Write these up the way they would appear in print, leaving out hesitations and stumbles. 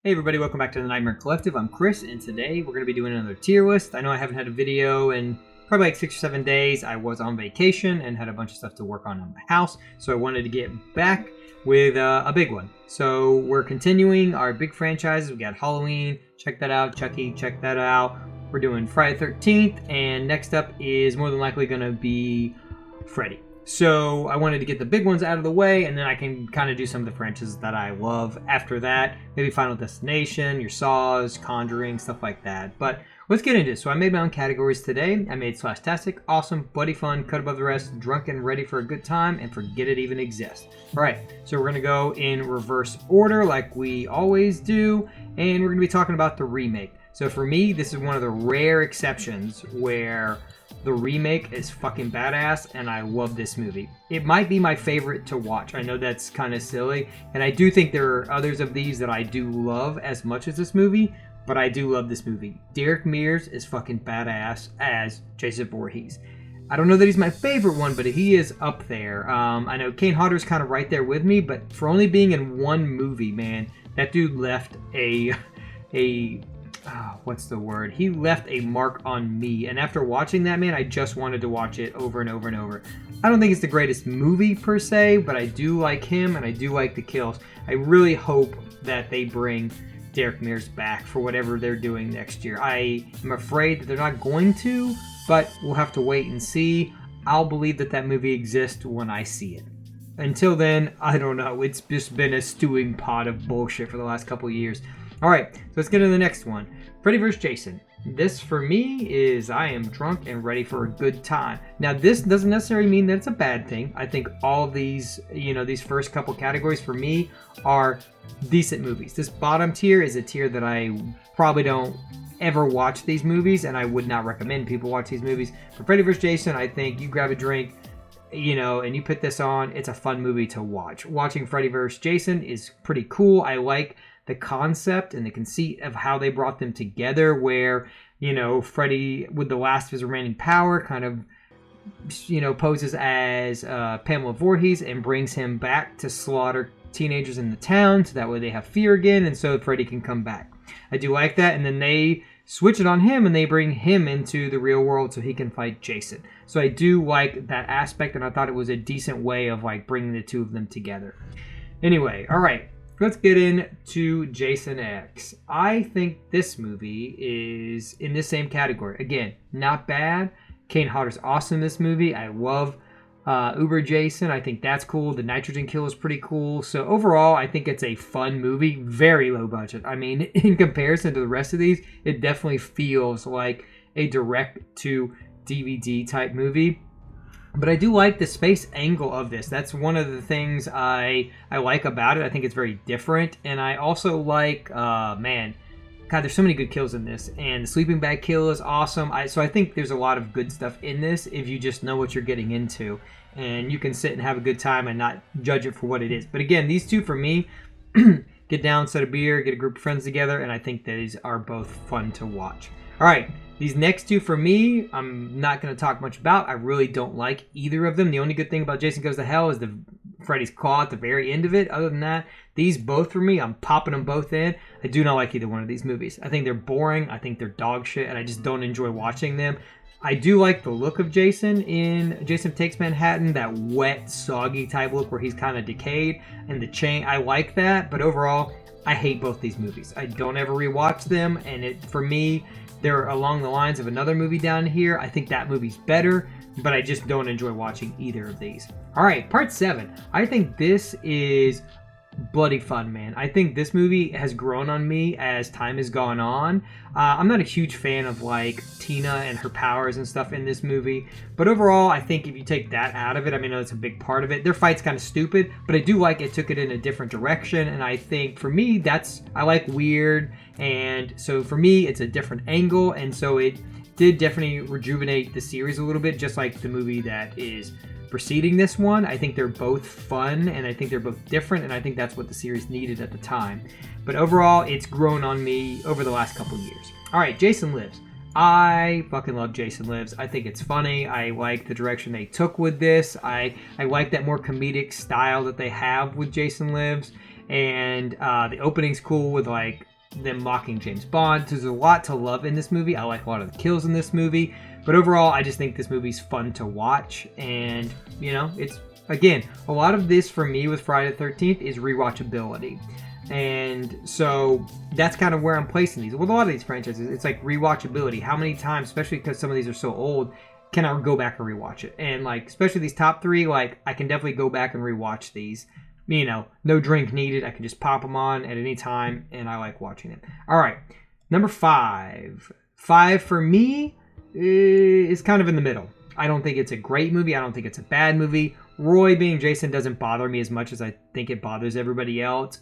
Hey everybody, welcome back to the Nightmare Collective. I'm Chris, and today we're going to be doing another tier list. I know I haven't had a video in probably like 6 or 7 days. I was on vacation and had a bunch of stuff to work on in my house, so I wanted to get back with a big one. So we're continuing our big franchises. We got Halloween, check that out. Chucky, check that out. We're doing Friday the 13th, and next up is more than likely going to be Freddy. So I wanted to get the big ones out of the way, and then I can kind of do some of the franchises that I love after that. Maybe Final Destination, your Saws, Conjuring, stuff like that. But let's get into it. So I made my own categories today. I made Slashtastic, Awesome, Bloody Fun, Cut Above the Rest, Drunk and Ready for a Good Time, and Forget It Even Exists. All right, so we're going to go in reverse order like we always do, and we're going to be talking about the remake. So for me, this is one of the rare exceptions where the remake is fucking badass, and I love this movie. It might be my favorite to watch. I know that's kind of silly, and I do think there are others of these that I do love as much as this movie, but I do love this movie. Derek Mears is fucking badass as Jason Voorhees. I don't know that he's my favorite one, but he is up there. I know Kane Hodder's kind of right there with me, but for only being in one movie, man, that dude left what's the word? He left a mark on me, and after watching that, man, I just wanted to watch it over and over and over. I don't think it's the greatest movie per se, but I do like him, and I do like the kills. I really hope that they bring Derek Mears back for whatever they're doing next year. I am afraid that they're not going to, but we'll have to wait and see. I'll believe that that movie exists when I see it. Until then, I don't know. It's just been a stewing pot of bullshit for the last couple of years. All right, so let's get into the next one. Freddy vs. Jason. This, for me, is I am drunk and ready for a good time. Now, this doesn't necessarily mean that it's a bad thing. I think all of these, these first couple categories for me are decent movies. This bottom tier is a tier that I probably don't ever watch these movies, and I would not recommend people watch these movies. For Freddy vs. Jason, I think you grab a drink, and you put this on, it's a fun movie to watch. Watching Freddy vs. Jason is pretty cool. I like the concept and the conceit of how they brought them together, where, Freddy, with the last of his remaining power, kind of, poses as Pamela Voorhees and brings him back to slaughter teenagers in the town, so that way they have fear again, and so Freddy can come back. I do like that, and then they switch it on him, and they bring him into the real world so he can fight Jason. So I do like that aspect, and I thought it was a decent way of, bringing the two of them together. Anyway, all right. Let's get into Jason X. I think this movie is in the same category. Again, not bad. Kane Hodder's awesome in this movie. I love Uber Jason. I think that's cool. The nitrogen kill is pretty cool. So overall, I think it's a fun movie. Very low budget. I mean, in comparison to the rest of these, it definitely feels like a direct-to-DVD type movie. But I do like the space angle of this. That's one of the things I like about it. I think it's very different. And I also like, God, there's so many good kills in this. And the sleeping bag kill is awesome. So I think there's a lot of good stuff in this if you just know what you're getting into. And you can sit and have a good time and not judge it for what it is. But again, these two for me, get down, set a beer, get a group of friends together. And I think these are both fun to watch. All right. These next two for me, I'm not going to talk much about. I really don't like either of them. The only good thing about Jason Goes to Hell is the Freddy's claw at the very end of it. Other than that, these both for me, I'm popping them both in. I do not like either one of these movies. I think they're boring. I think they're dog shit, and I just don't enjoy watching them. I do like the look of Jason in Jason Takes Manhattan, that wet, soggy type look where he's kind of decayed, and the chain. I like that, but overall, I hate both these movies. I don't ever rewatch them, and for me, they're along the lines of another movie down here. I think that movie's better, but I just don't enjoy watching either of these. All right, part 7. I think this is bloody fun, man. I think this movie has grown on me as time has gone on. I'm not a huge fan of Tina and her powers and stuff in this movie, but overall, I think if you take that out of it, I mean, I know it's a big part of it. Their fight's kind of stupid, but I do like it took it in a different direction, and I think for me, I like weird, and so for me, it's a different angle, and so it did definitely rejuvenate the series a little bit, just like the movie that is preceding this one. I think they're both fun, and I think they're both different, and I think that's what the series needed at the time. But overall, it's grown on me over the last couple years. All right, Jason Lives. I fucking love Jason Lives. I think it's funny. I like the direction they took with this. I like that more comedic style that they have with Jason Lives. And the opening's cool with them mocking James Bond. There's a lot to love in this movie. I like a lot of the kills in this movie. But overall, I just think this movie's fun to watch. And, you know, it's, again, a lot of this for me with Friday the 13th is rewatchability. And so that's kind of where I'm placing these. With a lot of these franchises, it's like rewatchability. How many times, especially because some of these are so old, can I go back and rewatch it? And like, especially these top three, like I can definitely go back and rewatch these. You know, no drink needed. I can just pop them on at any time, and I like watching them. All right, number 5. 5 for me is kind of in the middle. I don't think it's a great movie. I don't think it's a bad movie. Roy being Jason doesn't bother me as much as I think it bothers everybody else.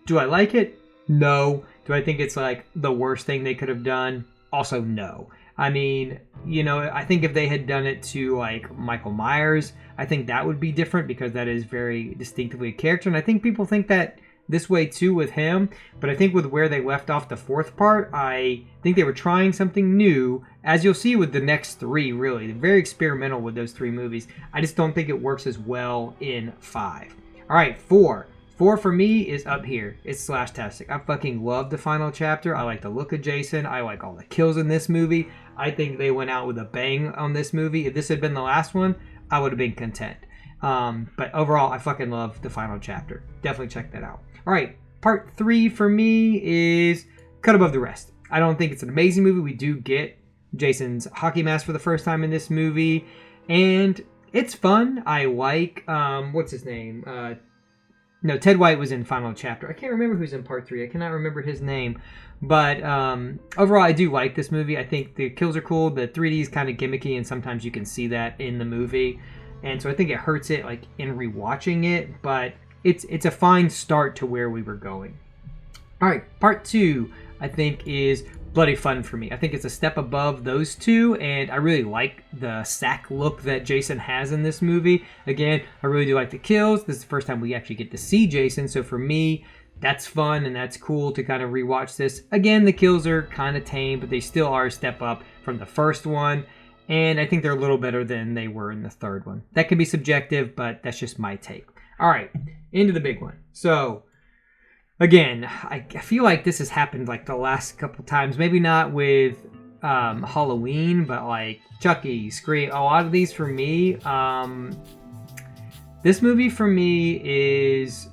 Do I like it? No. Do I think it's like the worst thing they could have done? Also, no. I mean, you know, I think if they had done it to like Michael Myers, I think that would be different because that is very distinctively a character. And I think people think that this way too with him. But I think with where they left off the 4th part, I think they were trying something new, as you'll see with the next 3, really. They're very experimental with those 3 movies. I just don't think it works as well in 5. All right, 4. 4 for me is up here. It's Slashtastic. I fucking love the final chapter. I like the look of Jason. I like all the kills in this movie. I think they went out with a bang on this movie. If this had been the last one, I would have been content. But overall, I fucking love the final chapter. Definitely check that out. All right, part 3 for me is cut above the rest. I don't think it's an amazing movie. We do get Jason's hockey mask for the first time in this movie, and it's fun. I like, what's his name? No, Ted White was in final chapter. I can't remember who's in part 3. I cannot remember his name. But overall, I do like this movie. I think the kills are cool. The 3D is kind of gimmicky, and sometimes you can see that in the movie. And so I think it hurts it like in rewatching it, but it's a fine start to where we were going. All right, part 2, I think, is bloody fun for me. I think it's a step above those 2, and I really like the sack look that Jason has in this movie. Again, I really do like the kills. This is the first time we actually get to see Jason, so for me, that's fun and that's cool to kind of rewatch this. Again, the kills are kind of tame, but they still are a step up from the first one, and I think they're a little better than they were in the 3rd one. That can be subjective, but that's just my take. All right, into the big one. So, again, I feel like this has happened like the last couple times. Maybe not with Halloween, but like Chucky, Scream. A lot of these for me. This movie for me is...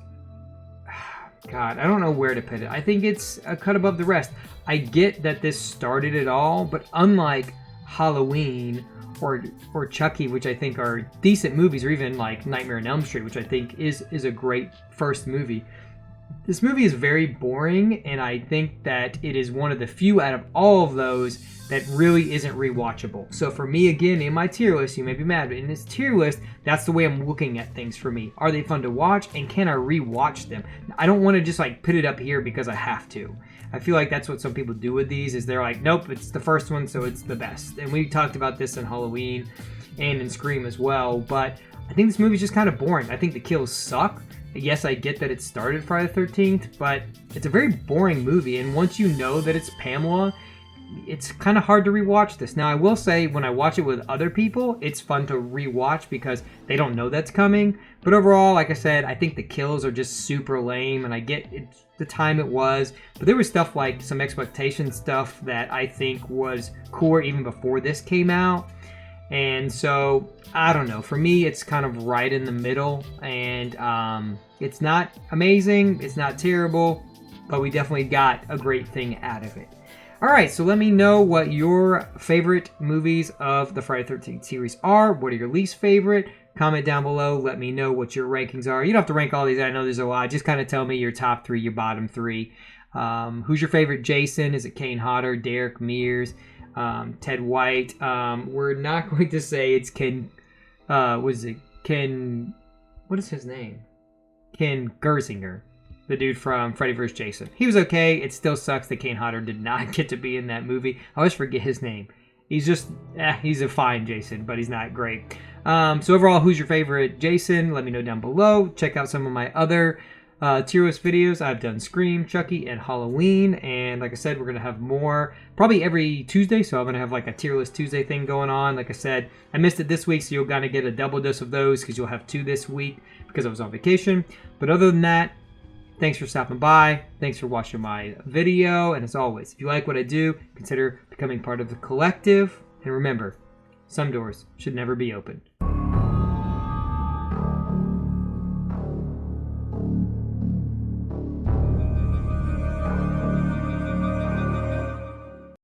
God, I don't know where to put it. I think it's a cut above the rest. I get that this started it all, but unlike Halloween or Chucky, which I think are decent movies, or even like Nightmare on Elm Street, which I think is a great first movie, this movie is very boring, and I think that it is one of the few out of all of those that really isn't rewatchable. So for me, again, in my tier list, you may be mad, but in this tier list, that's the way I'm looking at things for me. Are they fun to watch, and can I rewatch them? I don't want to just like put it up here because I have to. I feel like that's what some people do with these, is they're like, nope, it's the first one, so it's the best. And we talked about this in Halloween and in Scream as well, but I think this movie's just kind of boring. I think the kills suck. Yes, I get that it started Friday the 13th, but it's a very boring movie, and once you know that it's Pamela, it's kind of hard to rewatch this. Now, I will say, when I watch it with other people, it's fun to rewatch because they don't know that's coming. But overall, like I said, I think the kills are just super lame, and I get it, the time it was. But there was stuff like some exploitation stuff that I think was cooler even before this came out. And so, I don't know. For me, it's kind of right in the middle. And it's not amazing. It's not terrible. But we definitely got a great thing out of it. Alright, so let me know what your favorite movies of the Friday the 13th series are. What are your least favorite? Comment down below. Let me know what your rankings are. You don't have to rank all these. I know there's a lot. Just kind of tell me your top 3, your bottom 3. Who's your favorite Jason? Is it Kane Hodder, Derek Mears, Ted White? We're not going to say it's Ken... what is his name? Ken Gersinger. The dude from Freddy vs. Jason. He was okay. It still sucks that Kane Hodder did not get to be in that movie. I always forget his name. He's just, he's a fine Jason, but he's not great. So overall, who's your favorite Jason? Let me know down below. Check out some of my other tier list videos. I've done Scream, Chucky, and Halloween. And like I said, we're going to have more probably every Tuesday. So I'm going to have like a tier list Tuesday thing going on. Like I said, I missed it this week, so you're going to get a double dose of those because you'll have 2 this week because I was on vacation. But other than that, Thanks for stopping by. Thanks for watching my video. And as always, if you like what I do, consider becoming part of the collective. And remember, some doors should never be open.